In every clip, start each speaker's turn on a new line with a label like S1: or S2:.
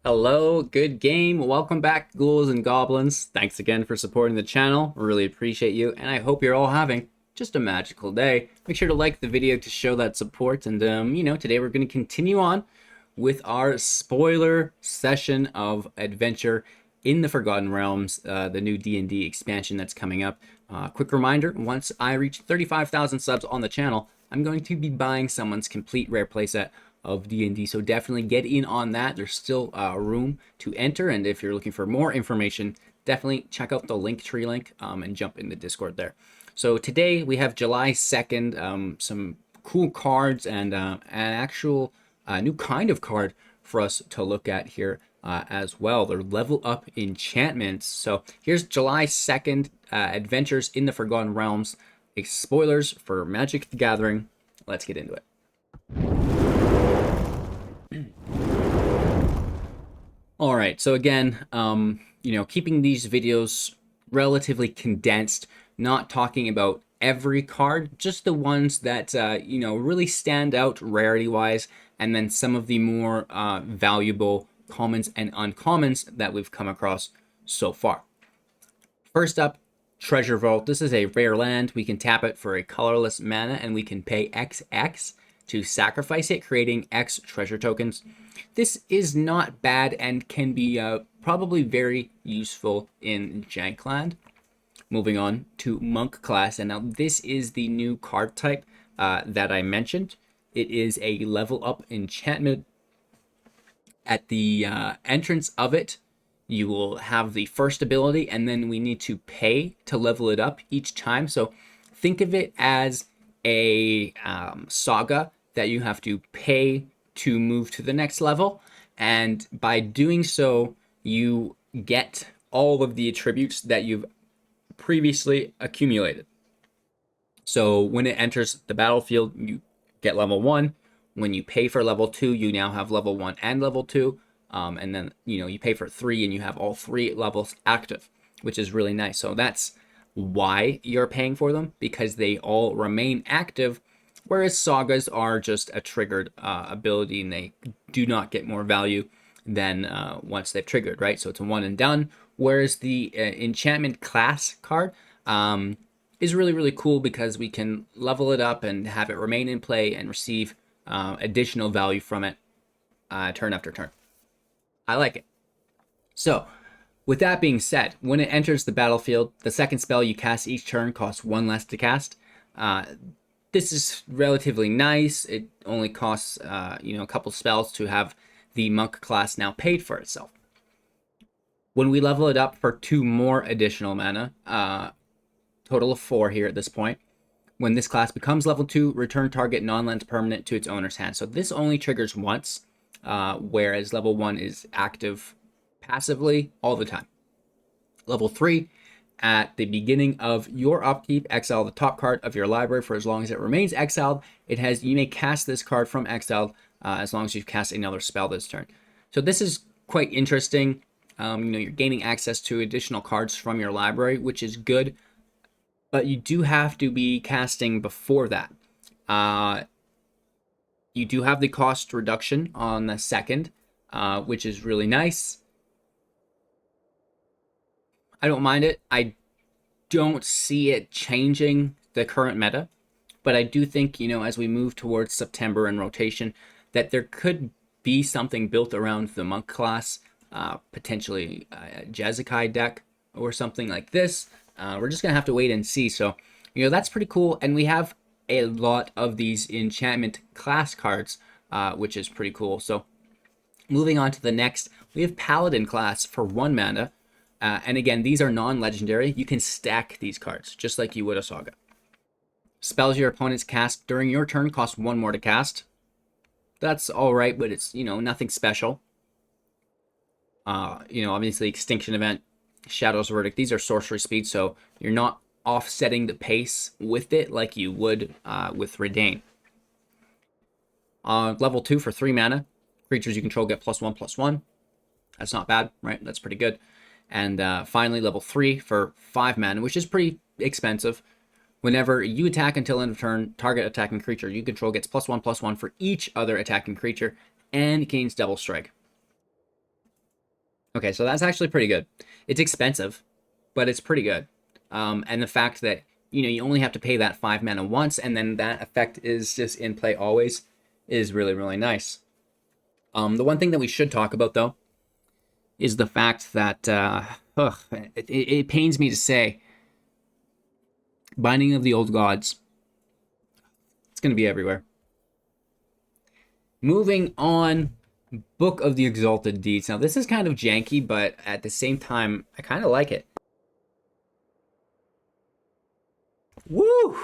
S1: Hello, good game. Welcome back, ghouls and goblins. Thanks again for supporting the channel. Really appreciate you, and I hope you're all having just a magical day. Make sure to like the video to show that support, and today we're going to continue on with our spoiler session of adventure in the Forgotten Realms, the new D&D expansion that's coming up. Quick reminder, once I reach 35,000 subs on the channel, I'm going to be buying someone's complete rare playset of D&D, so definitely get in on that. There's still room to enter, and if you're looking for more information, definitely check out the Linktree link and jump in the Discord there. So today we have July 2nd, some cool cards and an actual new kind of card for us to look at here as well. They're level up enchantments. So here's July 2nd, Adventures in the Forgotten Realms, spoilers for Magic the Gathering. Let's get into it. All right, so again, keeping these videos relatively condensed, not talking about every card, just the ones that, really stand out rarity-wise, and then some of the more valuable commons and uncommons that we've come across so far. First up, Treasure Vault. This is a rare land. We can tap it for a colorless mana, and we can pay XX to sacrifice it, creating X treasure tokens. This is not bad and can be probably very useful in Jankland. Moving on to Monk class, and now this is the new card type that I mentioned. It is a level up enchantment. At the entrance of it, you will have the first ability, and then we need to pay to level it up each time. So think of it as a saga that you have to pay to move to the next level, and by doing so you get all of the attributes that you've previously accumulated. So when it enters the battlefield, you get level 1. When you pay for level 2, you now have level 1 and level 2, and then you pay for 3 and you have all 3 levels active, which is really nice. So that's why you're paying for them, because they all remain active, whereas sagas are just a triggered ability, and they do not get more value than once they've triggered, right? So it's a one and done, whereas the enchantment class card is really, really cool because we can level it up and have it remain in play and receive additional value from it turn after turn. I like it. So with that being said, when it enters the battlefield, the second spell you cast each turn costs 1 less to cast. This is relatively nice. It only costs, a couple spells to have the monk class now paid for itself. When we level it up for 2 more additional mana, total of 4 here at this point, when this class becomes level 2, return target non-land permanent to its owner's hand. So this only triggers once, whereas level 1 is active passively all the time. Level 3, at the beginning of your upkeep, exile the top card of your library for as long as it remains exiled. You may cast this card from exiled as long as you've cast another spell this turn. So this is quite interesting. You're gaining access to additional cards from your library, which is good, but you do have to be casting before that. You do have the cost reduction on the second, which is really nice. I don't mind it. I don't see it changing the current meta, but I do think, as we move towards September and rotation, that there could be something built around the monk class, potentially a Jezekai deck or something like this. We're just going to have to wait and see. So, that's pretty cool. And we have a lot of these enchantment class cards, which is pretty cool. So moving on to the next, we have Paladin class for 1 mana. And again, these are non-legendary. You can stack these cards, just like you would a saga. Spells your opponents cast during your turn cost 1 more to cast. That's alright, but it's, nothing special. Obviously Extinction Event, Shadow's Verdict, these are sorcery speed, so you're not offsetting the pace with it like you would with Redain. Level 2 for 3 mana. Creatures you control get +1/+1. That's not bad, right? That's pretty good. And finally, level 3 for 5 mana, which is pretty expensive. Whenever you attack until end of turn, target attacking creature you control gets +1/+1 for each other attacking creature and gains double strike. Okay, so that's actually pretty good. It's expensive, but it's pretty good. And the fact that, you know, you only have to pay that 5 mana once, and then that effect is just in play always, is really, really nice. The one thing that we should talk about, though, is the fact that, it pains me to say, Binding of the Old Gods, it's going to be everywhere. Moving on, Book of the Exalted Deeds. Now, this is kind of janky, but at the same time, I kind of like it. Woo!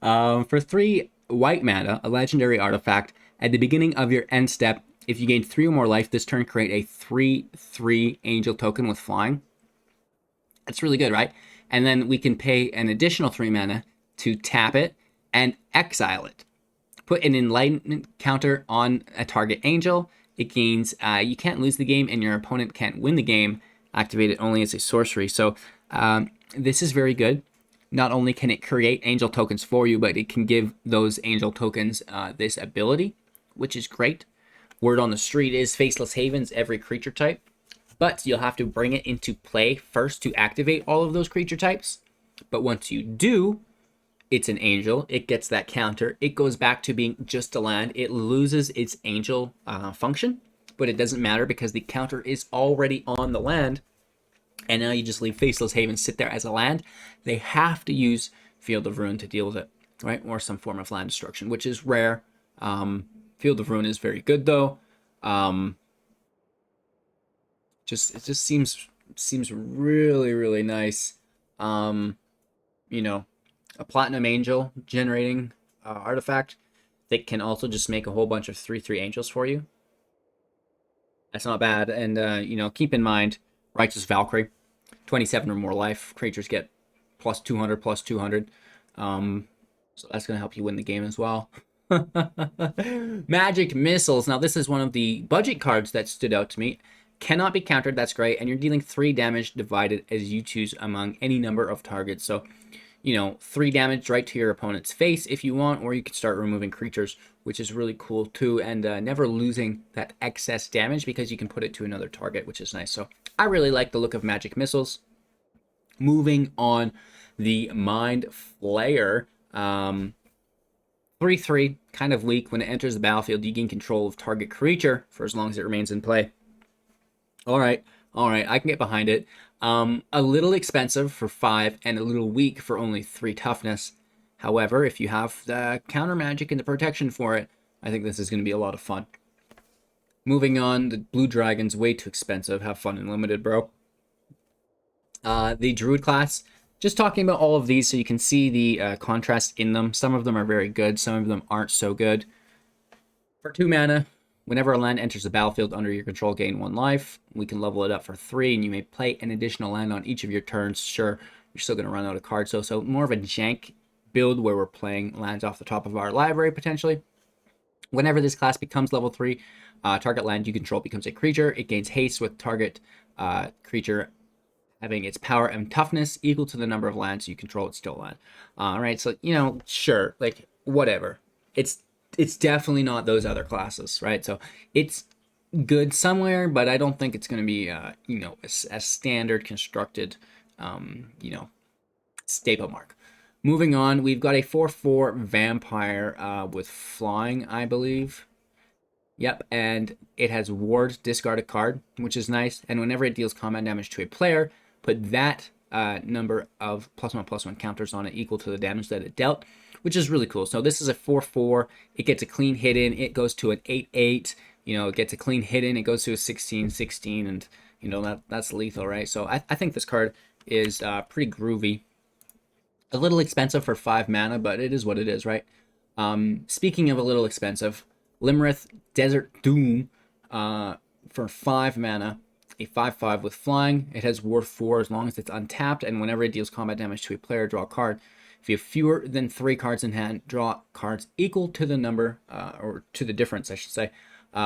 S1: For 3 white mana, a legendary artifact, at the beginning of your end step, if you gain 3 or more life this turn, create a 3/3 angel token with flying. That's really good, right? And then we can pay an additional 3 mana to tap it and exile it. Put an enlightenment counter on a target angel. It gains, you can't lose the game and your opponent can't win the game. Activate it only as a sorcery. So this is very good. Not only can it create angel tokens for you, but it can give those angel tokens this ability, which is great. Word on the street is Faceless Havens every creature type, but you'll have to bring it into play first to activate all of those creature types. But once you do, it's an angel. It gets that counter. It goes back to being just a land. It loses its angel function, but it doesn't matter because the counter is already on the land. And now you just leave Faceless Haven sit there as a land. They have to use Field of Ruin to deal with it, right? Or some form of land destruction, which is rare. Field of Ruin is very good though. It just seems really, really nice. You know, a Platinum Angel generating artifact that can also just make a whole bunch of 3/3 angels for you. That's not bad. And you know, keep in mind, Righteous Valkyrie, 27 or more life. Creatures get plus 200, plus 200. So that's going to help you win the game as well. Magic Missiles. Now, this is one of the budget cards that stood out to me. Cannot be countered. That's great. And you're dealing 3 damage divided as you choose among any number of targets. So, you know, 3 damage right to your opponent's face if you want, or you could start removing creatures, which is really cool too, and never losing that excess damage because you can put it to another target, which is nice. So I really like the look of Magic Missiles. Moving on, the Mind Flayer. 3/3, kind of weak. When it enters the battlefield, you gain control of target creature for as long as it remains in play. All right, I can get behind it. A little expensive for 5 and a little weak for only 3 toughness. However, if you have the counter magic and the protection for it, I think this is going to be a lot of fun. Moving on, the Blue Dragon's way too expensive. Have fun in limited, bro. The Druid class. Just talking about all of these so you can see the contrast in them. Some of them are very good. Some of them aren't so good. For 2 mana, whenever a land enters the battlefield under your control, gain 1 life. We can level it up for 3, and you may play an additional land on each of your turns. Sure, you're still going to run out of cards. So more of a jank build where we're playing lands off the top of our library, potentially. Whenever this class becomes level 3, target land you control becomes a creature. It gains haste with target creature having its power and toughness equal to the number of lands you control. It's still land. All right, so, you know, sure, like, whatever. It's definitely not those other classes, right? So it's good somewhere, but I don't think it's going to be, you know, a standard constructed, you know, staple mark. Moving on, we've got a 4/4 vampire with flying, I believe. Yep, and it has ward, discard a card, which is nice. And whenever it deals combat damage to a player, put that number of +1/+1 counters on it equal to the damage that it dealt, which is really cool. So this is a 4/4. It gets a clean hit in. It goes to an 8/8. You know, it gets a clean hit in. It goes to a 16/16, and you know that's lethal, right? So I think this card is pretty groovy. A little expensive for 5 mana, but it is what it is, right? Speaking of a little expensive, Limmerith Desert Doom for 5 mana, a 5/5 with flying. It has Ward 4 as long as it's untapped, and whenever it deals combat damage to a player, draw a card. If you have fewer than 3 cards in hand, draw cards equal to the number, or to the difference, I should say,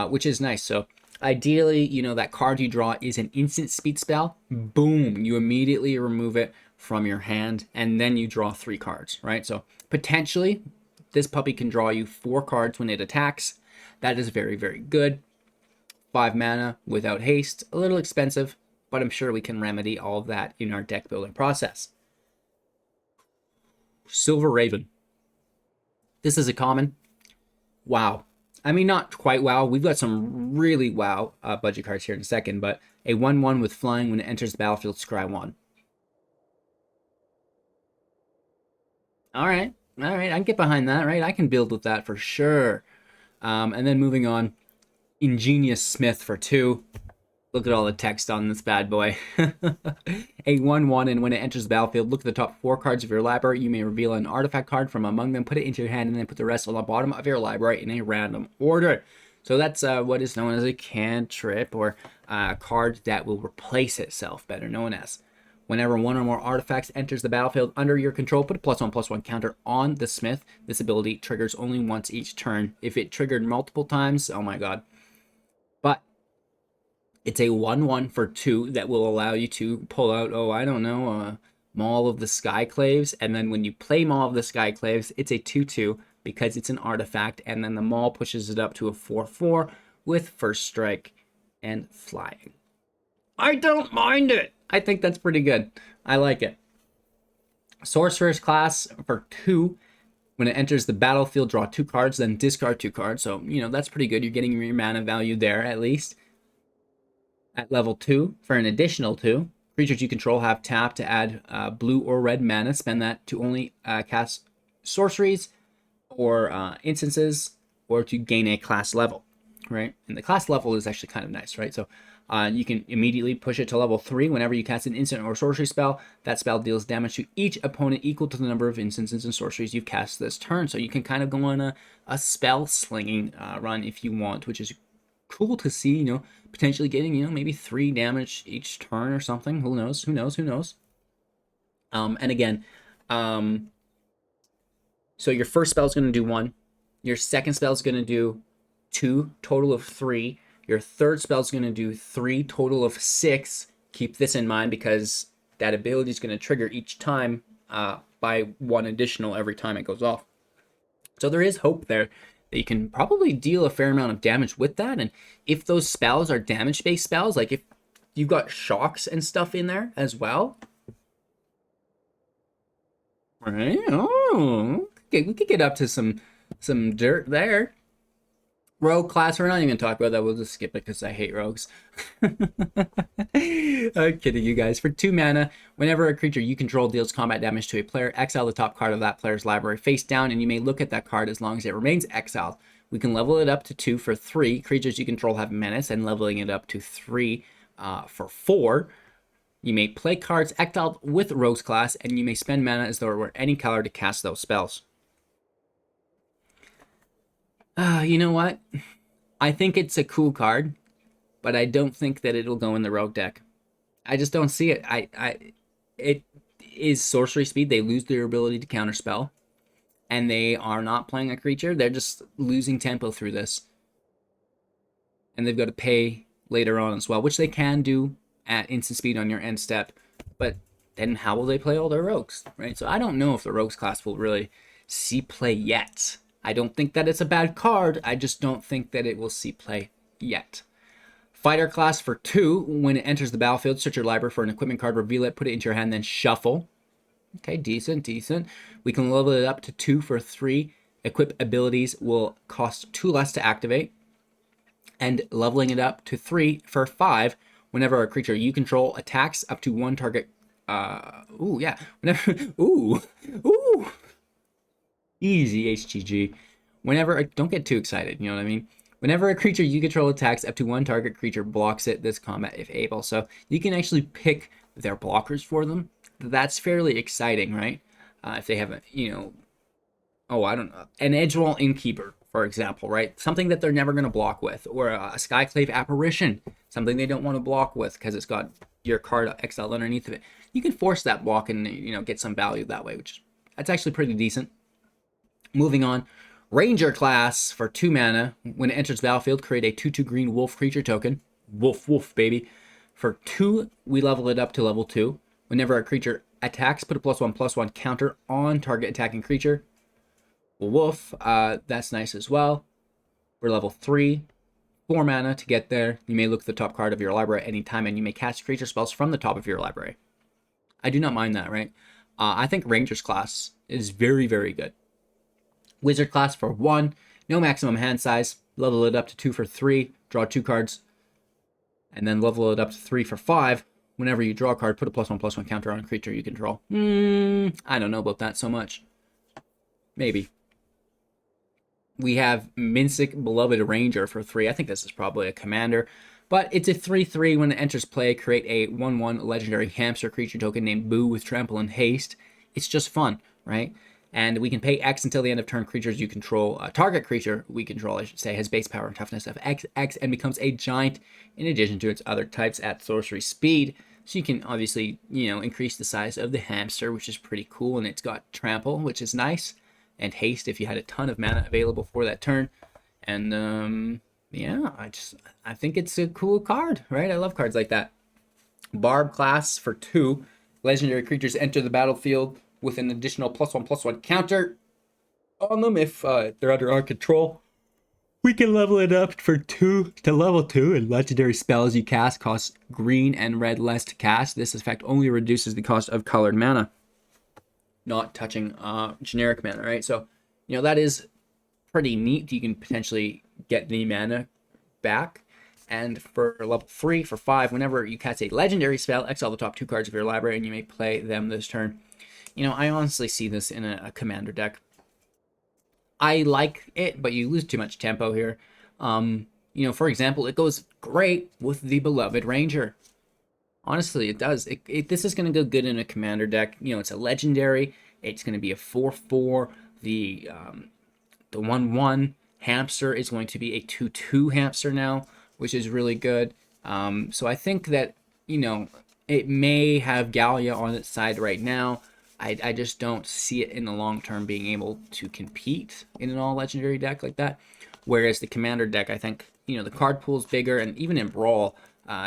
S1: which is nice. So ideally, you know, that card you draw is an instant speed spell. Boom, you immediately remove it from your hand, and then you draw 3 cards, right? So potentially, this puppy can draw you 4 cards when it attacks. That is very, very good. 5 mana without haste. A little expensive, but I'm sure we can remedy all of that in our deck building process. Silver Raven. This is a common. Wow. I mean, not quite wow. We've got some really wow budget cards here in a second, but a 1/1 with flying when it enters the battlefield, scry 1. All right. All right. I can get behind that, right? I can build with that for sure. And then moving on, Ingenious Smith for 2. Look at all the text on this bad boy. A 1/1, and when it enters the battlefield, look at the top 4 cards of your library. You may reveal an artifact card from among them, put it into your hand, and then put the rest on the bottom of your library in a random order. So that's what is known as a cantrip, or a card that will replace itself, better known as. Whenever one or more artifacts enters the battlefield under your control, put a +1/+1 counter on the Smith. This ability triggers only once each turn. If it triggered multiple times, oh my god. But it's a 1/1 for 2 that will allow you to pull out, oh, I don't know, Maul of the Skyclaves. And then when you play Maul of the Skyclaves, it's a 2/2 because it's an artifact. And then the Maul pushes it up to a 4/4 with first strike and flying. I don't mind it. I think that's pretty good. I like it. Sorcerer's Class for 2. When it enters the battlefield, draw 2 cards, then discard 2 cards. So, you know, that's pretty good. You're getting your mana value there, at least. At level 2, for an additional 2, creatures you control have tap to add blue or red mana. Spend that to only cast sorceries or instances, or to gain a class level, right? And the class level is actually kind of nice, right? So you can immediately push it to level 3. Whenever you cast an instant or sorcery spell, that spell deals damage to each opponent equal to the number of instances and sorceries you've cast this turn. So you can kind of go on a spell slinging run if you want, which is cool to see, you know, potentially getting, you know, maybe 3 damage each turn or something. Who knows? Who knows? Who knows? And again, so your first spell is going to do 1. Your second spell is going to do 2, total of 3. Your third spell is going to do 3, total of 6. Keep this in mind because that ability is going to trigger each time by 1 additional every time it goes off. So there is hope there that you can probably deal a fair amount of damage with that. And if those spells are damage-based spells, like if you've got shocks and stuff in there as well, right? Oh, okay, we could get up to some dirt there. Rogue class, we're not even going to talk about that. We'll just skip it because I hate rogues. I'm kidding you guys. For 2 mana, whenever a creature you control deals combat damage to a player, exile the top card of that player's library face down, and you may look at that card as long as it remains exiled. We can level it up to 2 for 3. Creatures you control have menace, and leveling it up to 3 for 4. You may play cards exiled with Rogue's class, and you may spend mana as though it were any color to cast those spells. You know what? I think it's a cool card, but I don't think that it'll go in the rogue deck. I just don't see it. It is sorcery speed. They lose their ability to counterspell, and they are not playing a creature. They're just losing tempo through this, and they've got to pay later on as well, which they can do at instant speed on your end step. But then how will they play all their rogues, right? So I don't know if the rogues class will really see play yet. I don't think that it's a bad card. I just don't think that it will see play yet. Fighter class for 2. When it enters the battlefield, search your library for an equipment card, reveal it, put it into your hand, then shuffle. Okay, decent, decent. We can level it up to 2 for 3. Equip abilities will cost 2 less to activate. And leveling it up to 3 for 5. Whenever a creature you control attacks up to 1 target. Ooh, yeah. Whenever. Ooh. Easy, HGG. Whenever, don't get too excited, you know what I mean? Whenever a creature you control attacks up to 1 target creature blocks it this combat if able. So you can actually pick their blockers for them. That's fairly exciting, right? If they have a, you know, oh, I don't know, an Edgewall Innkeeper, for example, right? Something that they're never going to block with. Or a Skyclave Apparition, something they don't want to block with because it's got your card exiled underneath of it. You can force that block and, you know, get some value that way, which that's actually pretty decent. Moving on, Ranger class for 2 mana. When it enters the battlefield, create a 2/2 green wolf creature token. Wolf, baby. For 2, we level it up to level 2. Whenever a creature attacks, put a +1/+1 counter on target attacking creature. Wolf, that's nice as well. We're level 3. 4 mana to get there. You may look at the top card of your library at any time, and you may cast creature spells from the top of your library. I do not mind that, right? I think Ranger's class is very, very good. Wizard class for 1, no maximum hand size, level it up to 2 for 3, draw 2 cards, and then level it up to 3 for 5. Whenever you draw a card, put a +1/+1 counter on a creature you control. I don't know about that so much. Maybe. We have Minsc Beloved Ranger for 3. I think this is probably a commander. But it's a 3/3. When it enters play, create a 1/1 legendary hamster creature token named Boo with trample and haste. It's just fun, right? And we can pay X until the end of turn. Creatures you control, target creature we control, I should say, has base power and toughness of X and becomes a giant in addition to its other types at sorcery speed. So you can obviously, increase the size of the hamster, which is pretty cool. And it's got trample, which is nice, and haste if you had a ton of mana available for that turn. And yeah, I think it's a cool card, right? I love cards like that. Barb class for 2. Legendary creatures enter the battlefield with an additional +1/+1 counter on them if they're under our control. We can level it up for 2 to level 2, and legendary spells you cast cost green and red less to cast. This effect only reduces the cost of colored mana, not touching generic mana, right? So, that is pretty neat. You can potentially get the mana back. And for level 3, for 5, whenever you cast a legendary spell, exile the top 2 cards of your library, and you may play them this turn. I honestly see this in a commander deck. I like it, but you lose too much tempo here. For example, it goes great with the Beloved Ranger. Honestly, it does. This is going to go good in a commander deck. It's a legendary. It's going to be a 4/4. The 1/1 hamster is going to be a 2/2 hamster now, which is really good. So I think that, it may have Gallia on its side right now. I just don't see it in the long term being able to compete in an all legendary deck like that. Whereas the commander deck, I think, the card pool is bigger, and even in Brawl,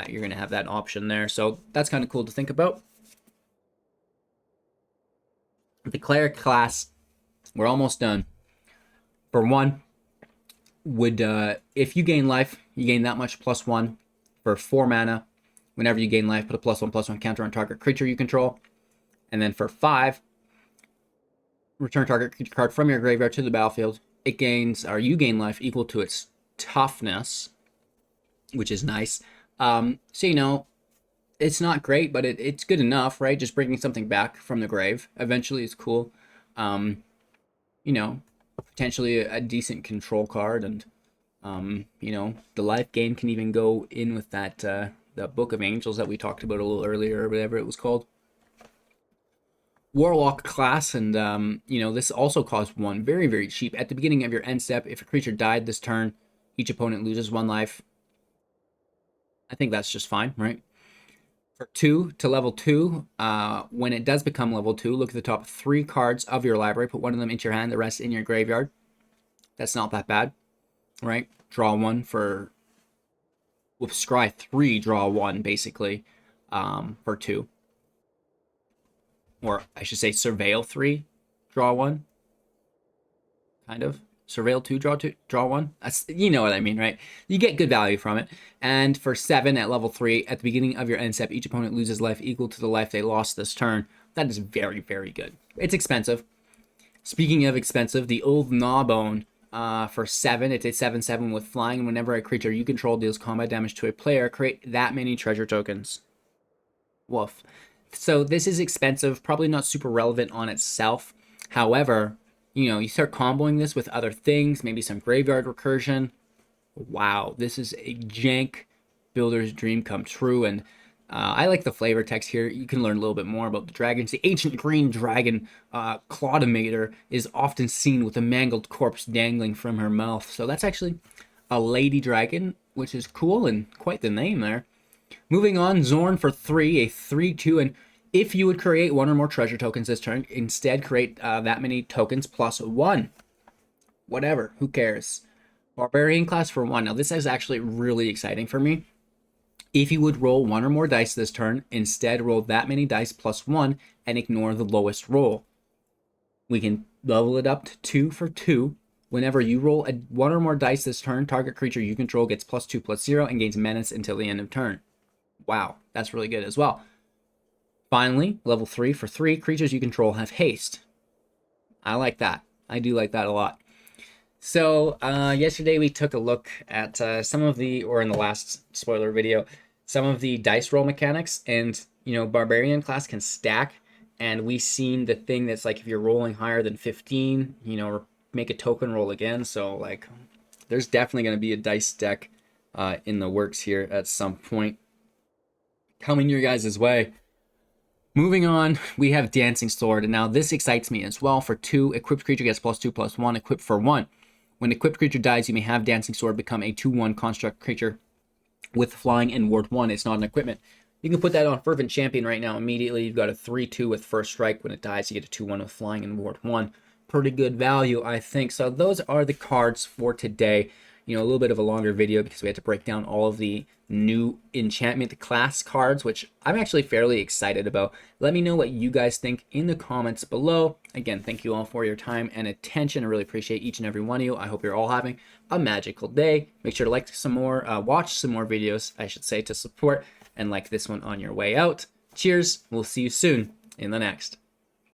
S1: you're going to have that option there. So that's kind of cool to think about. The Cleric class, we're almost done. For 1, if you gain life, you gain that much +1 for 4 mana. Whenever you gain life, put a +1/+1 counter on target creature you control. And then for 5, return target creature card from your graveyard to the battlefield. You gain life equal to its toughness, which is nice. So, it's not great, but it's good enough, right? Just bringing something back from the grave eventually is cool. Potentially a decent control card, and the life gain can even go in with that the Book of Angels that we talked about a little earlier, or whatever it was called. Warlock class, and this also costs 1, very, very cheap. At the beginning of your end step, if a creature died this turn, each opponent loses 1 life. I think that's just fine, right? For 2 to level 2, when it does become level 2, look at the top 3 cards of your library, put 1 of them into your hand, the rest in your graveyard. That's not that bad, right? Draw 1 for, with Scry 3, draw 1, basically, for 2. Or I should say Surveil 3, draw 1. Kind of. Surveil 2, draw 1. That's, you know what I mean, right? You get good value from it. And for 7 at level 3, at the beginning of your end step, each opponent loses life equal to the life they lost this turn. That is very, very good. It's expensive. Speaking of expensive, the Old Gnawbone for 7. It's a 7/7 with flying. Whenever a creature you control deals combat damage to a player, create that many treasure tokens. Woof. So this is expensive, probably not super relevant on itself. However, you start comboing this with other things, maybe some graveyard recursion. Wow, this is a jank builder's dream come true. And I like the flavor text here. You can learn a little bit more about the dragons. The ancient green dragon, Claudimator, is often seen with a mangled corpse dangling from her mouth. So that's actually a lady dragon, which is cool, and quite the name there. Moving on, Zorn for 3, a 3/2, and if you would create 1 or more treasure tokens this turn, instead create that many tokens plus 1. Whatever, who cares? Barbarian class for 1. Now this is actually really exciting for me. If you would roll 1 or more dice this turn, instead roll that many dice plus 1 and ignore the lowest roll. We can level it up to 2 for 2, Whenever you roll one or more dice this turn, target creature you control gets +2/+0 and gains menace until the end of turn. Wow, that's really good as well. Finally, level 3, for 3, creatures you control have haste. I like that. I do like that a lot. So yesterday we took a look at some of the, or in the last spoiler video, some of the dice roll mechanics, and Barbarian class can stack, and we seen the thing that's like if you're rolling higher than 15, make a token roll again. So like there's definitely going to be a dice deck in the works here at some point coming your guys' way. Moving on, we have Dancing Sword, and now this excites me as well. For 2, equipped creature gets +2/+1, equipped for 1. When equipped creature dies, you may have Dancing Sword become a 2/1 construct creature with flying and ward 1. It's not an equipment. You can put that on Fervent Champion right now immediately. You've got a 3/2 with first strike. When it dies, you get a 2/1 with flying and ward 1. Pretty good value, I think. So those are the cards for today. A little bit of a longer video because we had to break down all of the new enchantment class cards, which I'm actually fairly excited about. Let me know what you guys think in the comments below. Again, thank you all for your time and attention. I really appreciate each and every one of you. I hope you're all having a magical day. Make sure to like some more, watch some more videos, I should say, to support, and like this one on your way out. Cheers. We'll see you soon in the next.